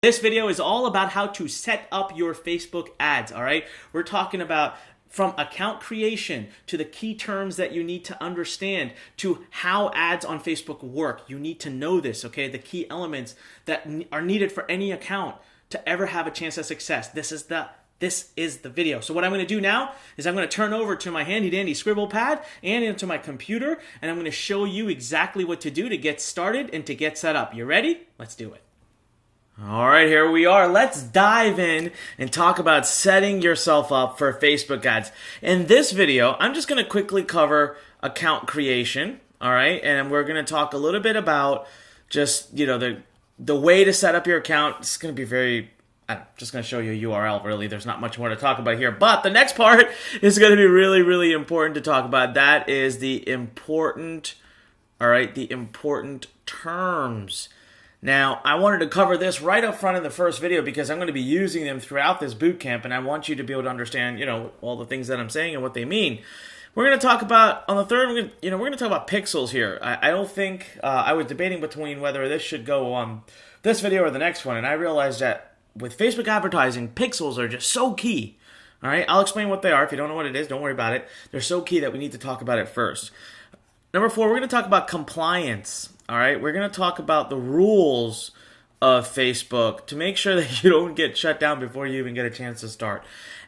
This video is all about how to set up your Facebook ads, all right? We're talking about from account creation to the key terms that you need to understand to how ads on Facebook work. You need to know this, okay? The key elements that are needed for any account to ever have a chance at success. This is the video. So what I'm going to do now is I'm going to turn over to my handy dandy scribble pad and into my computer, and I'm going to show you exactly what to do to get started and to get set up. You ready? Let's do it. All right, here we are. Let's dive in and talk about setting yourself up for Facebook ads. In this video, I'm just going to quickly cover account creation, all right? And we're going to talk a little bit about just, the way to set up your account. It's going to be I'm just going to show you a URL, really. There's not much more to talk about here. But the next part is going to be really, really important to talk about. That is the important terms. Now, I wanted to cover this right up front in the first video because I'm going to be using them throughout this bootcamp, and I want you to be able to understand, all the things that I'm saying and what they mean. We're going to talk about, on the third, we're going to talk about pixels here. I don't think, I was debating between whether this should go on this video or the next one, and I realized that with Facebook advertising, pixels are just so key. All right, I'll explain what they are. If you don't know what it is, don't worry about it. They're so key that we need to talk about it first. Number 4, we're going to talk about compliance. All right, we're going to talk about the rules of Facebook to make sure that you don't get shut down before you even get a chance to start.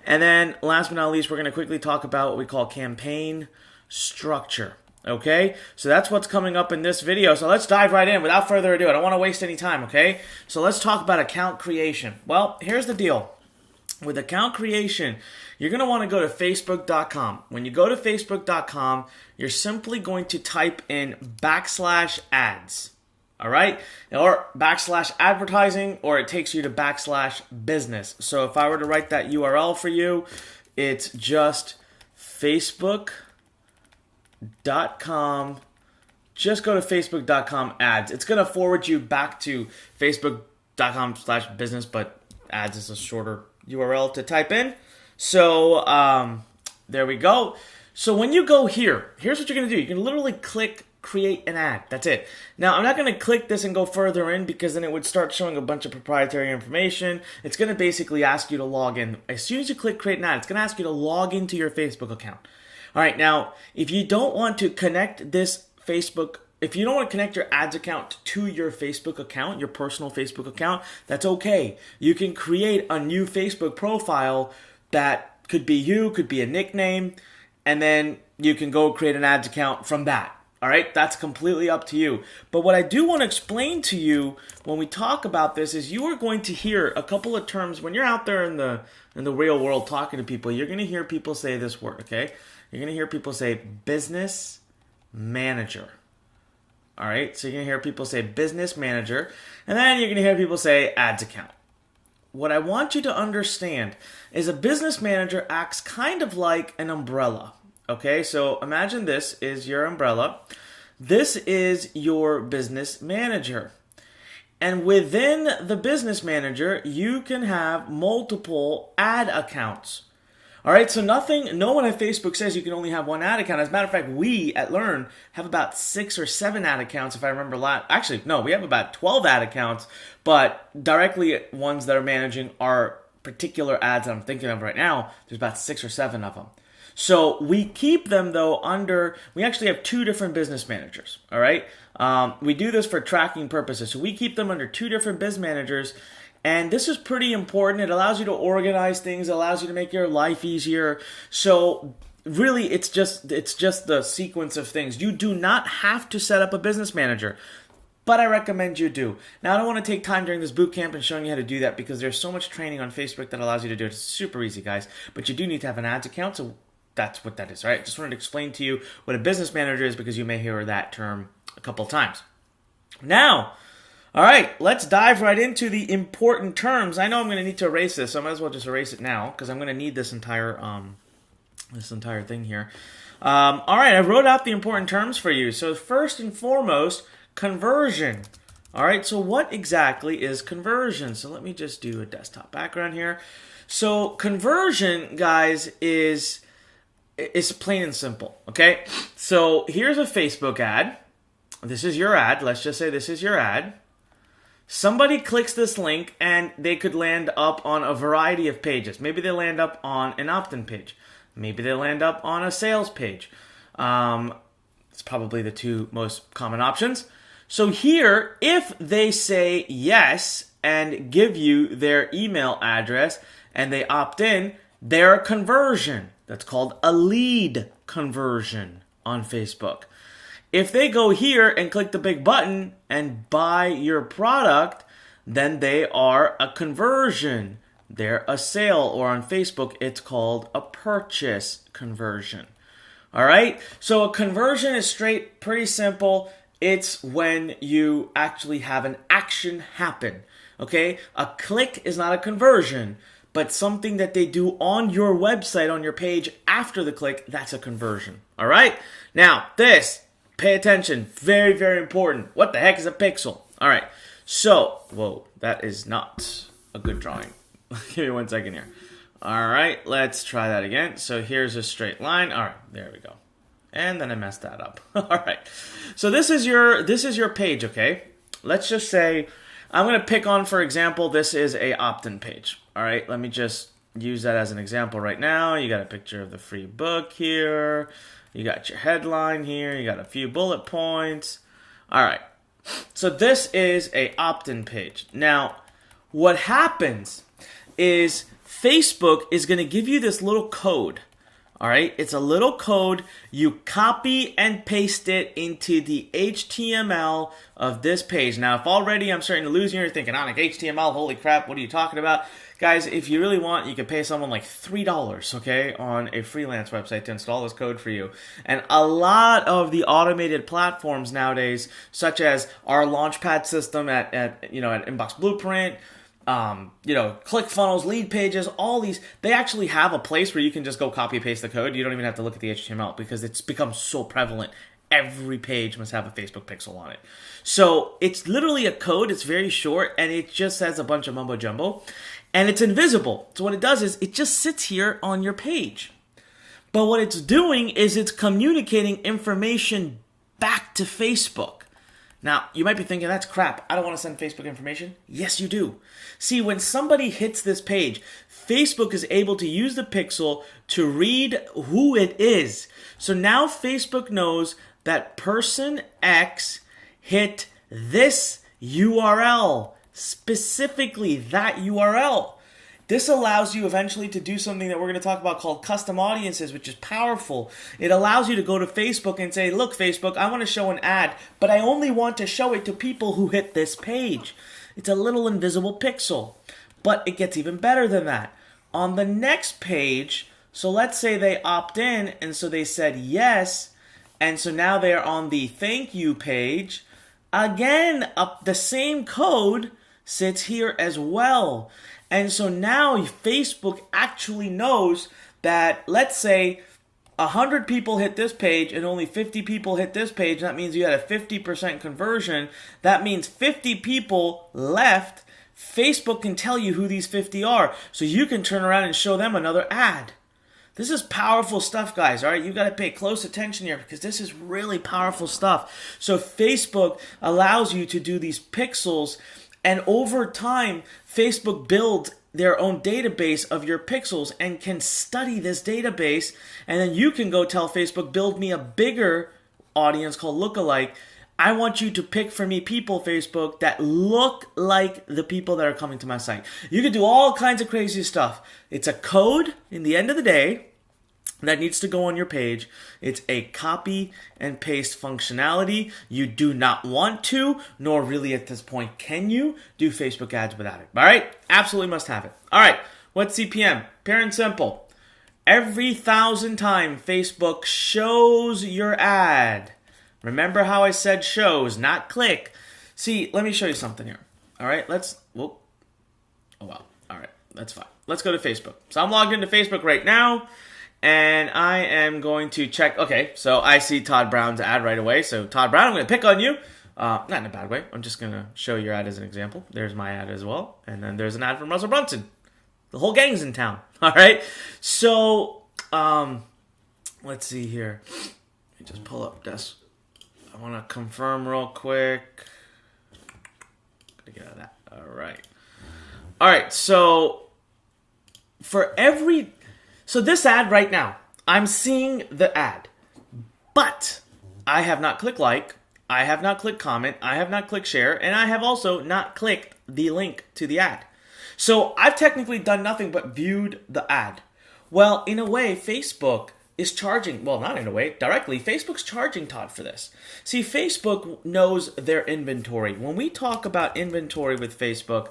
And then last but not least, we're going to quickly talk about what we call campaign structure. Okay, so that's what's coming up in this video. So let's dive right in without further ado. I don't want to waste any time, okay? So let's talk about account creation. Well, here's the deal. With account creation, you're going to want to go to Facebook.com. When you go to Facebook.com, you're simply going to type in /ads, all right? Or /advertising, or it takes you to /business. So if I were to write that URL for you, it's just Facebook.com. Just go to Facebook.com ads. It's going to forward you back to Facebook.com/business, but ads is a shorter URL to type in. So there we go. So when you go here, here's what you're going to do. You can literally click create an ad. That's it. Now, I'm not going to click this and go further in because then it would start showing a bunch of proprietary information. It's going to basically ask you to log in. As soon as you click create an ad, it's going to ask you to log into your Facebook account. All right, now, if you don't want to connect this if you don't want to connect your ads account to your Facebook account, your personal Facebook account, that's okay. You can create a new Facebook profile that could be you, could be a nickname, and then you can go create an ads account from that. All right, that's completely up to you. But what I do want to explain to you when we talk about this is you are going to hear a couple of terms when you're out there in the real world talking to people. You're going to hear people say this word, okay? You're going to hear people say business manager. All right, so you're going to hear people say business manager, and then you're going to hear people say ads account. What I want you to understand is a business manager acts kind of like an umbrella. Okay, so imagine this is your umbrella. This is your business manager. And within the business manager, you can have multiple ad accounts. All right, so no one at Facebook says you can only have one ad account. As a matter of fact, we at Learn have about 6 or 7 ad accounts, if I remember. Actually, no, we have about 12 ad accounts, but directly ones that are managing our particular ads that I'm thinking of right now, there's about 6 or 7 of them. So we keep them, though, we actually have 2 different business managers, all right? We do this for tracking purposes. So we keep them under 2 different business managers. And this is pretty important. It allows you to organize things, allows you to make your life easier. So really, it's just the sequence of things. You do not have to set up a business manager, but I recommend you do. Now, I don't want to take time during this bootcamp and showing you how to do that because there's so much training on Facebook that allows you to do it. It's super easy, guys. But you do need to have an ads account, so that's what that is, right? Just wanted to explain to you what a business manager is because you may hear that term a couple of times. Now, all right, let's dive right into the important terms. I know I'm going to need to erase this, so I might as well just erase it now because I'm going to need this entire thing here. All right, I wrote out the important terms for you. So first and foremost, conversion. All right, so what exactly is conversion? So let me just do a desktop background here. So conversion, guys, is plain and simple, okay? So here's a Facebook ad. This is your ad. Let's just say this is your ad. Somebody clicks this link and they could land up on a variety of pages. Maybe they land up on an opt-in page. Maybe they land up on a sales page. It's probably the two most common options. So here, if they say yes and give you their email address and they opt in, they're a conversion. That's called a lead conversion on Facebook. If they go here and click the big button and buy your product, then they are a conversion. They're a sale, or on Facebook, it's called a purchase conversion. All right? So a conversion is pretty simple. It's when you actually have an action happen. Okay? A click is not a conversion, but something that they do on your website, on your page after the click, that's a conversion. All right? Now, pay attention. Very, very important. What the heck is a pixel? All right. So, whoa, that is not a good drawing. Give me 1 second here. All right, let's try that again. So here's a straight line. All right, there we go. And then I messed that up. All right. So this is your page, okay? Let's just say I'm going to pick on, for example, this is a opt-in page. All right, let me just use that as an example right now. You got a picture of the free book here. You got your headline here. You got a few bullet points. All right. So this is a opt-in page. Now, what happens is Facebook is going to give you this little code. All right. It's a little code. You copy and paste it into the HTML of this page. Now, if already I'm starting to lose you, you're thinking, like HTML, holy crap, what are you talking about? Guys, if you really want, you can pay someone like $3, okay, on a freelance website to install this code for you. And a lot of the automated platforms nowadays, such as our Launchpad system at Inbox Blueprint, ClickFunnels, Lead Pages, all these, they actually have a place where you can just go copy and paste the code. You don't even have to look at the HTML because it's become so prevalent. Every page must have a Facebook pixel on it. So it's literally a code. It's very short, and it just says a bunch of mumbo jumbo. And it's invisible. So what it does is it just sits here on your page. But what it's doing is it's communicating information back to Facebook. Now, you might be thinking, that's crap. I don't want to send Facebook information. Yes, you do. See, when somebody hits this page, Facebook is able to use the pixel to read who it is. So now Facebook knows that person X hit this URL, specifically that URL. This allows you eventually to do something that we're going to talk about called custom audiences, which is powerful. It allows you to go to Facebook and say, look, Facebook, I want to show an ad, but I only want to show it to people who hit this page. It's a little invisible pixel, but it gets even better than that. On the next page, so let's say they opt in, and so they said yes, and so now they're on the thank you page. Again, the same code sits here as well. And so now Facebook actually knows that, let's say, 100 people hit this page and only 50 people hit this page. That means you had a 50% conversion. That means 50 people left. Facebook can tell you who these 50 are. So you can turn around and show them another ad. This is powerful stuff, guys. All right, you got to pay close attention here because this is really powerful stuff. So Facebook allows you to do these pixels, and over time, Facebook builds their own database of your pixels and can study this database, and then you can go tell Facebook, build me a bigger audience called lookalike. I want you to pick for me people, Facebook, that look like the people that are coming to my site. You can do all kinds of crazy stuff. It's a code in the end of the day that needs to go on your page. It's a copy and paste functionality. You do not want to, nor really at this point can you, do Facebook ads without it. All right? Absolutely must have it. All right. What's CPM? Pure and simple. Every 1,000 times Facebook shows your ad. Remember how I said shows, not click. See, let me show you something here. All right, oh wow. All right, that's fine. Let's go to Facebook. So I'm logged into Facebook right now, and I am going to check. Okay, so I see Todd Brown's ad right away. So Todd Brown, I'm going to pick on you. Not in a bad way. I'm just going to show your ad as an example. There's my ad as well. And then there's an ad from Russell Brunson. The whole gang's in town. All right, so let's see here. Let me just pull up this. I want to confirm real quick. Gonna get out of that. All right. So this ad right now, I'm seeing the ad, but I have not clicked like, I have not clicked comment, I have not clicked share, and I have also not clicked the link to the ad. So I've technically done nothing but viewed the ad. Well, in a way, Facebook is charging, well, not in a way, directly, Facebook's charging Todd for this. See, Facebook knows their inventory. When we talk about inventory with Facebook,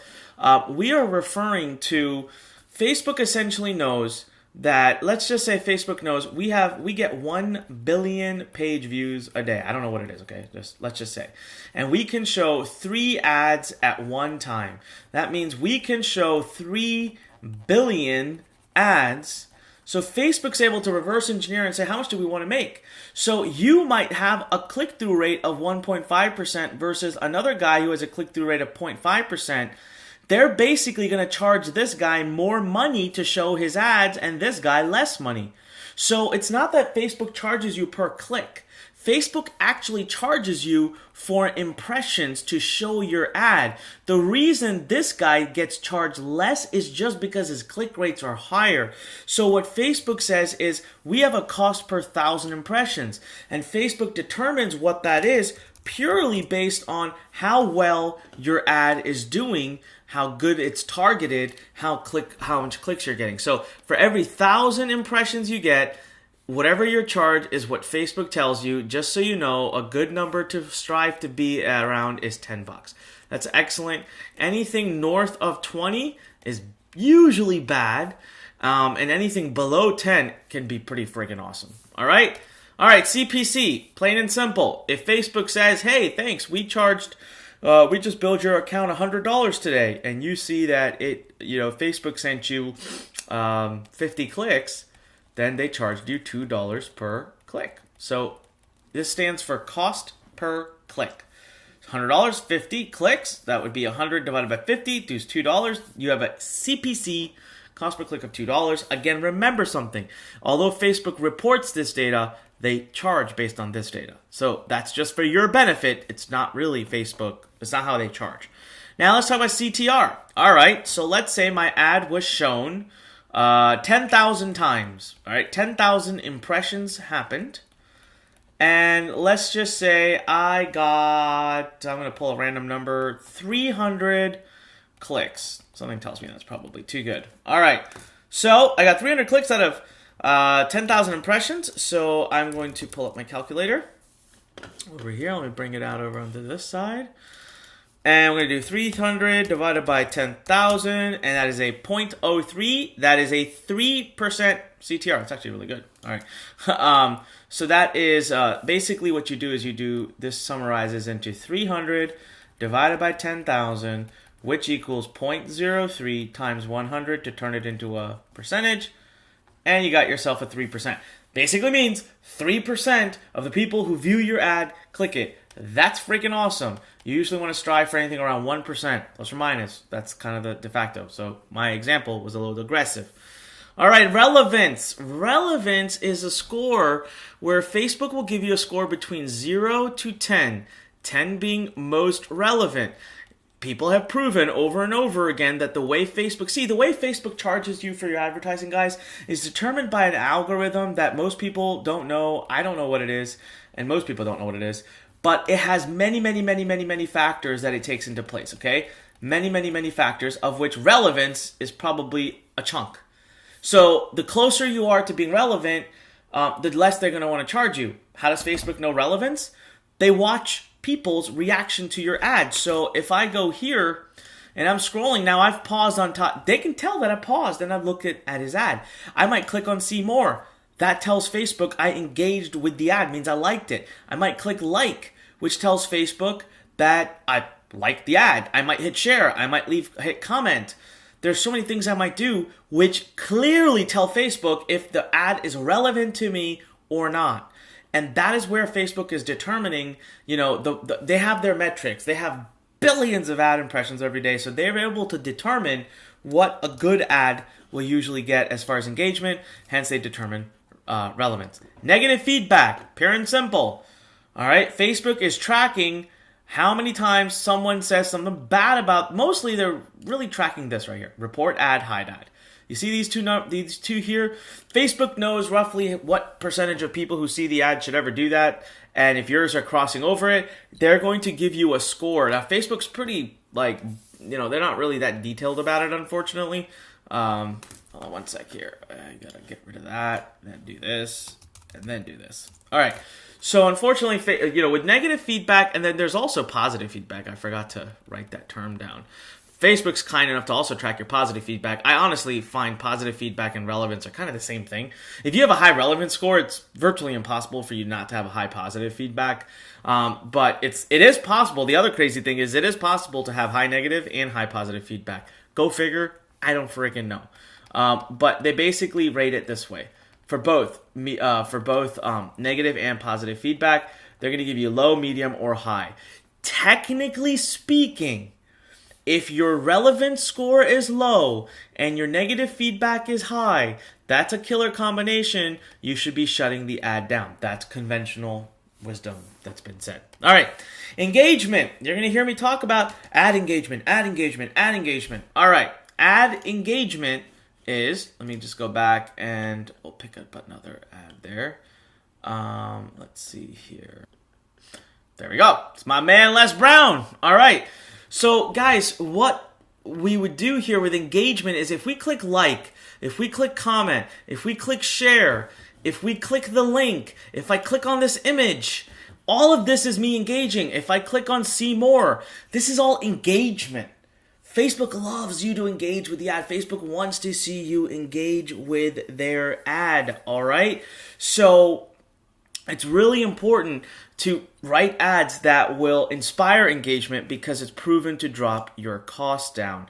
we are referring to, Facebook essentially knows that, let's just say Facebook knows we get 1 billion page views a day. I don't know what it is, okay? Let's just say. And we can show 3 ads at one time. That means we can show 3 billion ads. So Facebook's able to reverse engineer and say, how much do we want to make? So you might have a click-through rate of 1.5% versus another guy who has a click-through rate of 0.5%. They're basically going to charge this guy more money to show his ads and this guy less money. So it's not that Facebook charges you per click. Facebook actually charges you for impressions to show your ad. The reason this guy gets charged less is just because his click rates are higher. So what Facebook says is, we have a cost per 1,000 impressions, and Facebook determines what that is purely based on how well your ad is doing, how good it's targeted, how much clicks you're getting. So for every 1,000 impressions you get, whatever your charge is what Facebook tells you. Just so you know, a good number to strive to be around is $10. That's excellent. Anything north of 20 is usually bad, and anything below 10 can be pretty freaking awesome. All right, CPC, plain and simple. If Facebook says, hey, thanks, we just billed your account $100 today, and you see that Facebook sent you 50 clicks, then they charged you $2 per click. So this stands for cost per click. $100, 50 clicks, that would be 100 divided by 50, does $2. You have a CPC, cost per click of $2. Again, remember something. Although Facebook reports this data, they charge based on this data. So that's just for your benefit. It's not really Facebook. It's not how they charge. Now let's talk about CTR. All right, so let's say my ad was shown 10,000 times. All right, 10,000 impressions happened. And let's just say I'm going to pull a random number, 300 clicks. Something tells me that's probably too good. All right, so I got 300 clicks out of 10,000 impressions. So I'm going to pull up my calculator over here. Let me bring it out over onto this side. And we're going to do 300 divided by 10,000, and that is a 0.03. That is a 3% CTR. It's actually really good. All right. So that is basically what you do is this summarizes into 300 divided by 10,000, which equals 0.03 times 100 to turn it into a percentage, and you got yourself a 3%. Basically means 3% of the people who view your ad click it. That's freaking awesome. You usually want to strive for anything around 1%, plus or minus. That's kind of the de facto. So my example was a little aggressive. All right, relevance. Relevance is a score where Facebook will give you a score between 0 to 10, 10 being most relevant. People have proven over and over again that the way Facebook charges you for your advertising, guys, is determined by an algorithm that most people don't know. I don't know what it is, and most people don't know what it is. But it has many factors that it takes into place, okay? Many factors, of which relevance is probably a chunk. So the closer you are to being relevant, the less they're going to want to charge you. How does Facebook know relevance? They watch people's reaction to your ad. So if I go here and I'm scrolling, now I've paused on top. They can tell that I paused and I've looked at his ad. I might click on see more. That tells Facebook I engaged with the ad, means I liked it. I might click like, which tells Facebook that I liked the ad. I might hit share. I might hit comment. There's so many things I might do which clearly tell Facebook if the ad is relevant to me or not. And that is where Facebook is determining, they have their metrics. They have billions of ad impressions every day, so they're able to determine what a good ad will usually get as far as engagement. Hence, they determine relevance. Negative feedback, pure and simple. All right, Facebook is tracking how many times someone says something bad about, mostly they're really tracking this right here. Report ad, hide ad. You see these two here? Facebook knows roughly what percentage of people who see the ad should ever do that. And if yours are crossing over it, they're going to give you a score. Now, Facebook's pretty, like, they're not really that detailed about it, unfortunately. Hold on one sec here. I gotta get rid of that, then do this, and then do this. All right. So unfortunately, with negative feedback, and then there's also positive feedback. I forgot to write that term down. Facebook's kind enough to also track your positive feedback. I honestly find positive feedback and relevance are kind of the same thing. If you have a high relevance score, it's virtually impossible for you not to have a high positive feedback. But it is possible. The other crazy thing is it is possible to have high negative and high positive feedback. Go figure. I don't freaking know. But they basically rate it this way. For both negative and positive feedback, they're going to give you low, medium, or high. Technically speaking, if your relevance score is low and your negative feedback is high, that's a killer combination. You should be shutting the ad down. That's conventional wisdom that's been said. All right, engagement. You're going to hear me talk about ad engagement, ad engagement, ad engagement. All right, ad engagement is, let me just go back and we'll pick up another ad there. Let's see here. There we go. It's my man, Les Brown. All right. So, guys, what we would do here with engagement is if we click like, if we click comment, if we click share, if we click the link, if I click on this image, all of this is me engaging. If I click on see more, this is all engagement. Facebook loves you to engage with the ad. Facebook wants to see you engage with their ad, all right? So it's really important to write ads that will inspire engagement because it's proven to drop your costs down.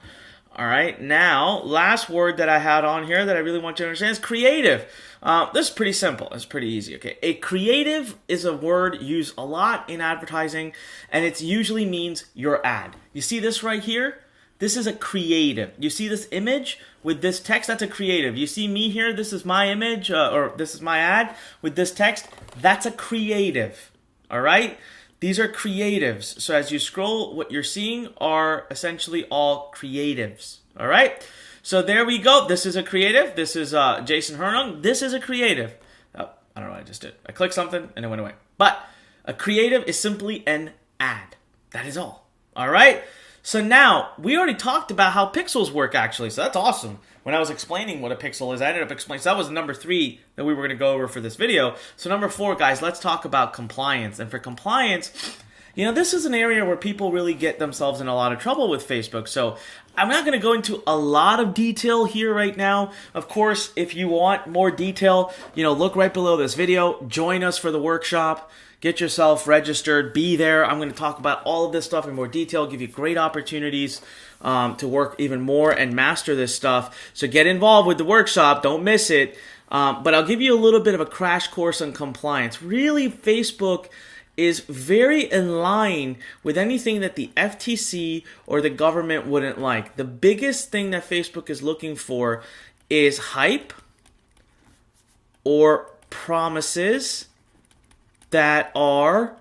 All right, now, last word that I had on here that I really want you to understand is creative. This is pretty simple. It's pretty easy, okay? A creative is a word used a lot in advertising, and it usually means your ad. You see this right here? This is a creative. You see this image with this text? That's a creative. You see me here? This is my image, or this is my ad with this text. That's a creative. All right? These are creatives. So as you scroll, what you're seeing are essentially all creatives. All right? So there we go. This is a creative. This is Jason Hernung. This is a creative. Oh, I don't know what I just did. I clicked something and it went away. But a creative is simply an ad. That is all. All right? So now, we already talked about how pixels work, actually, so that's awesome. When I was explaining what a pixel is, I ended up explaining, so that was number 3 that we were going to go over for this video. So number 4, guys, let's talk about compliance. And for compliance, this is an area where people really get themselves in a lot of trouble with Facebook. So I'm not going to go into a lot of detail here right now. Of course, if you want more detail, look right below this video. Join us for the workshop. Get yourself registered. Be there. I'm going to talk about all of this stuff in more detail, give you great opportunities to work even more and master this stuff. So get involved with the workshop. Don't miss it. But I'll give you a little bit of a crash course on compliance. Really, Facebook is very in line with anything that the FTC or the government wouldn't like. The biggest thing that Facebook is looking for is hype or promises that are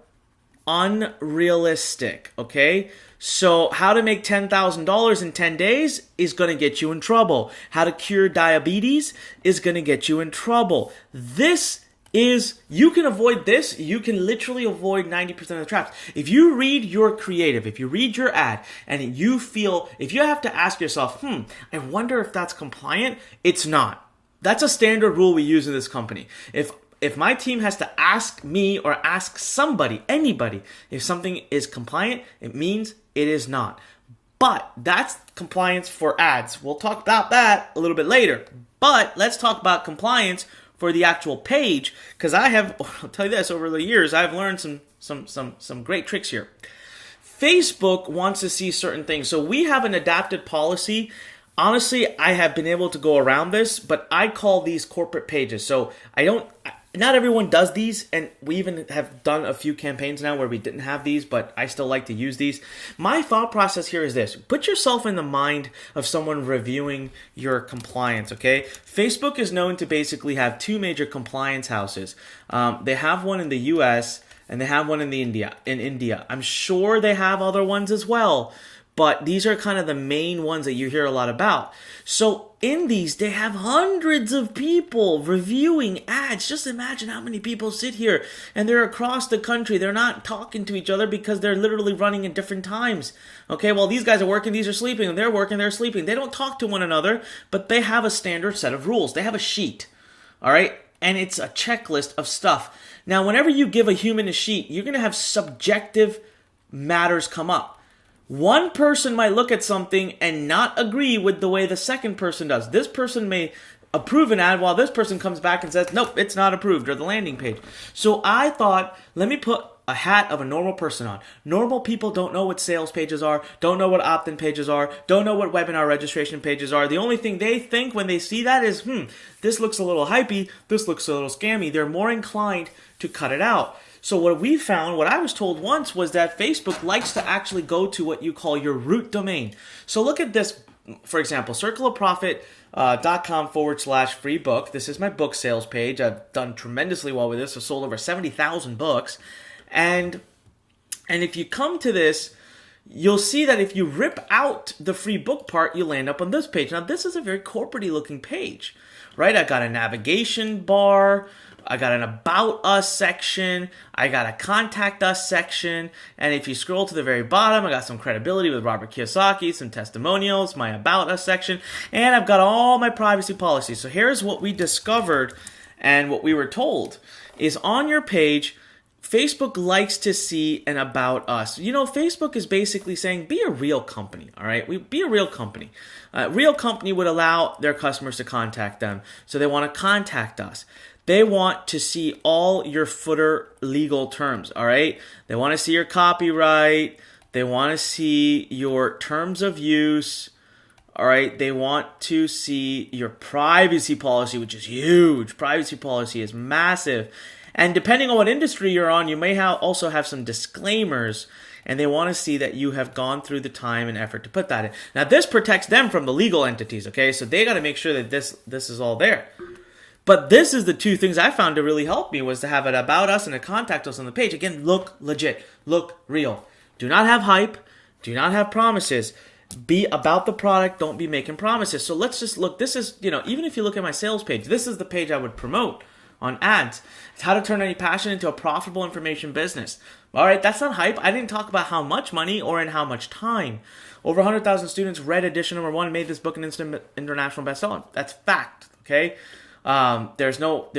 unrealistic, okay? So how to make $10,000 in 10 days is going to get you in trouble. How to cure diabetes is going to get you in trouble. You can avoid this. You can literally avoid 90% of the traps. If you read your creative, if you read your ad, and if you have to ask yourself, I wonder if that's compliant, it's not. That's a standard rule we use in this company. If my team has to ask me or ask somebody, anybody, if something is compliant, it means it is not. But that's compliance for ads. We'll talk about that a little bit later. But let's talk about compliance for the actual page, because I'll tell you this, over the years, I've learned some great tricks here. Facebook wants to see certain things. So we have an adapted policy. Honestly, I have been able to go around this, but I call these corporate pages. So not everyone does these, and we even have done a few campaigns now where we didn't have these, but I still like to use these. My thought process here is this. Put yourself in the mind of someone reviewing your compliance, okay? Facebook is known to basically have 2 major compliance houses. They have one in the US, and they have one in India. I'm sure they have other ones as well, but these are kind of the main ones that you hear a lot about. So in these, they have hundreds of people reviewing ads. Just imagine how many people sit here and they're across the country. They're not talking to each other because they're literally running at different times. Okay, well, these guys are working, these are sleeping, and they're working, they're sleeping. They don't talk to one another, but they have a standard set of rules. They have a sheet, all right? And it's a checklist of stuff. Now, whenever you give a human a sheet, you're going to have subjective matters come up. One person might look at something and not agree with the way the second person does. This person may approve an ad while this person comes back and says, nope, it's not approved, or the landing page. So I thought, let me put a hat of a normal person on. Normal people don't know what sales pages are, don't know what opt-in pages are, don't know what webinar registration pages are. The only thing they think when they see that is, this looks a little hypey, this looks a little scammy. They're more inclined to cut it out. So what we found, what I was told once, was that Facebook likes to actually go to what you call your root domain. So look at this, for example, circleofprofit.com/free book. This is my book sales page. I've done tremendously well with this. I've sold over 70,000 books. And if you come to this, you'll see that if you rip out the free book part, you land up on this page. Now, this is a very corporate-y looking page, right? I got a navigation bar. I got an About Us section. I got a Contact Us section. And if you scroll to the very bottom, I got some credibility with Robert Kiyosaki, some testimonials, my About Us section, and I've got all my privacy policies. So here's what we discovered and what we were told is on your page, Facebook likes to see an About Us. You know, Facebook is basically saying, be a real company, all right? Be a real company. A real company would allow their customers to contact them, so they want to contact us. They want to see all your footer legal terms, all right? They want to see your copyright. They want to see your terms of use, all right? They want to see your privacy policy, which is huge. Privacy policy is massive. And depending on what industry you're on, you may also have some disclaimers, and they want to see that you have gone through the time and effort to put that in. Now, this protects them from the legal entities, okay? So they got to make sure that this is all there. But this is the two things I found to really help me was to have an About Us and a Contact Us on the page. Again, look legit, look real. Do not have hype. Do not have promises. Be about the product. Don't be making promises. So let's just look. This is, even if you look at my sales page, this is the page I would promote on ads. It's how to turn any passion into a profitable information business. All right, that's not hype. I didn't talk about how much money or in how much time. Over 100,000 students read edition number 1, made this book an instant international bestseller. That's fact, okay? There's no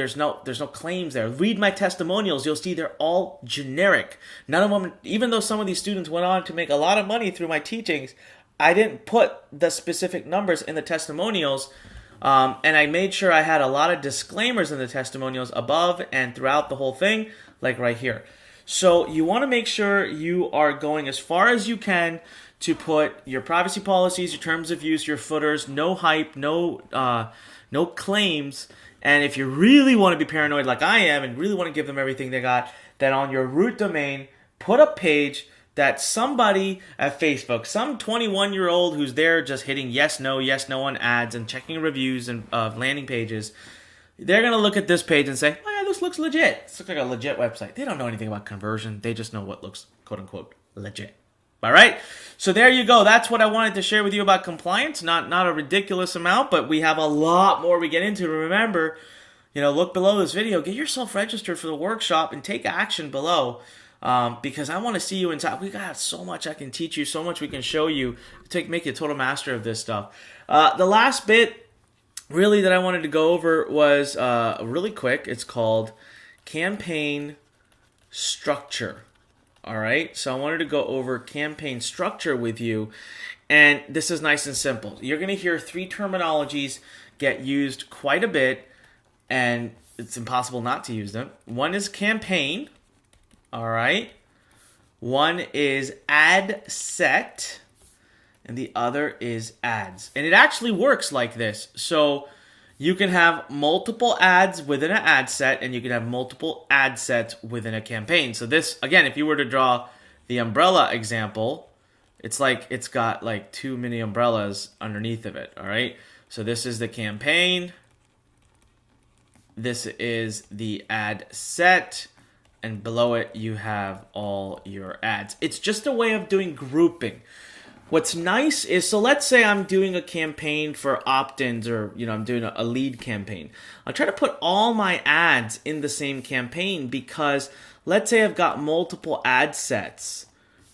claims there. Read my testimonials. You'll see they're all generic. None of them, even though some of these students went on to make a lot of money through my teachings, I didn't put the specific numbers in the testimonials. And I made sure I had a lot of disclaimers in the testimonials above and throughout the whole thing, like right here. So you want to make sure you are going as far as you can to put your privacy policies, your terms of use, your footers, no hype, no claims. And if you really want to be paranoid like I am and really want to give them everything they got, then on your root domain, put a page that somebody at Facebook, some 21-year-old who's there just hitting yes, no on ads and checking reviews and landing pages, they're going to look at this page and say, oh yeah, this looks legit. This looks like a legit website. They don't know anything about conversion. They just know what looks, quote unquote, legit. All right, so there you go. That's what I wanted to share with you about compliance. Not a ridiculous amount, but we have a lot more we get into. Remember, look below this video. Get yourself registered for the workshop and take action below because I want to see you inside. We got so much I can teach you, so much we can show you to make you a total master of this stuff. The last bit really that I wanted to go over was really quick. It's called campaign structure. All right, so I wanted to go over campaign structure with you, and this is nice and simple. You're going to hear 3 terminologies get used quite a bit, and it's impossible not to use them. One is campaign, all right? One is ad set, and the other is ads. And it actually works like this. So you can have multiple ads within an ad set, and you can have multiple ad sets within a campaign. So this, again, if you were to draw the umbrella example, it's like it's got like too many umbrellas underneath of it, all right? So this is the campaign. This is the ad set. and below it you have all your ads. It's just a way of doing grouping. What's nice is, so let's say I'm doing a campaign for opt-ins, or I'm doing a lead campaign. I'll try to put all my ads in the same campaign, because let's say I've got multiple ad sets,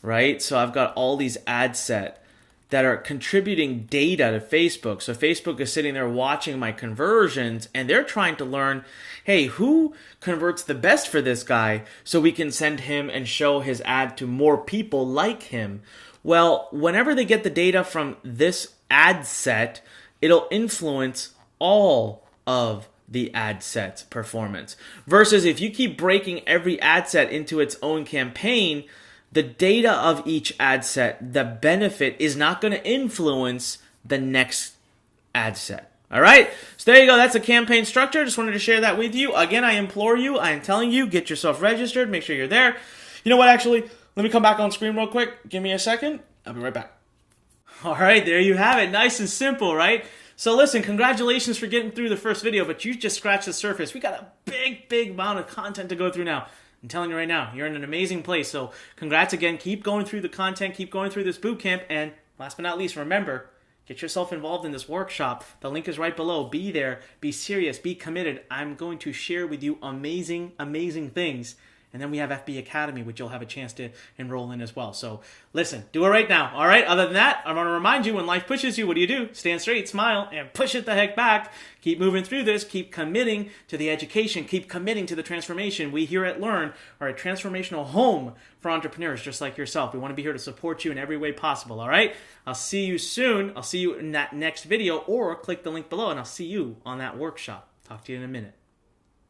right? So I've got all these ad set that are contributing data to Facebook. So Facebook is sitting there watching my conversions, and they're trying to learn, hey, who converts the best for this guy so we can send him and show his ad to more people like him. Well, whenever they get the data from this ad set, it'll influence all of the ad set's performance. Versus if you keep breaking every ad set into its own campaign, the data of each ad set, the benefit, is not going to influence the next ad set. All right? So there you go. That's a campaign structure. Just wanted to share that with you. Again, I implore you, I am telling you, get yourself registered. Make sure you're there. You know what, actually? Let me come back on screen real quick. Give me a second. I'll be right back. All right, there you have it. Nice and simple, right? So listen, congratulations for getting through the first video, but you just scratched the surface. We got a big amount of content to go through now. I'm telling you right now, you're in an amazing place. So congrats again. Keep going through the content. Keep going through this boot camp. And last but not least, remember, get yourself involved in this workshop. The link is right below. Be there. Be serious. Be committed. I'm going to share with you amazing things. And then we have FB Academy, which you'll have a chance to enroll in as well. So listen, do it right now. All right. Other than that, I want to remind you, when life pushes you, what do? Stand straight, smile, and push it the heck back. Keep moving through this. Keep committing to the education. Keep committing to the transformation. We here at Learn are a transformational home for entrepreneurs just like yourself. We want to be here to support you in every way possible. All right. I'll see you soon. I'll see you in that next video, or click the link below and I'll see you on that workshop. Talk to you in a minute.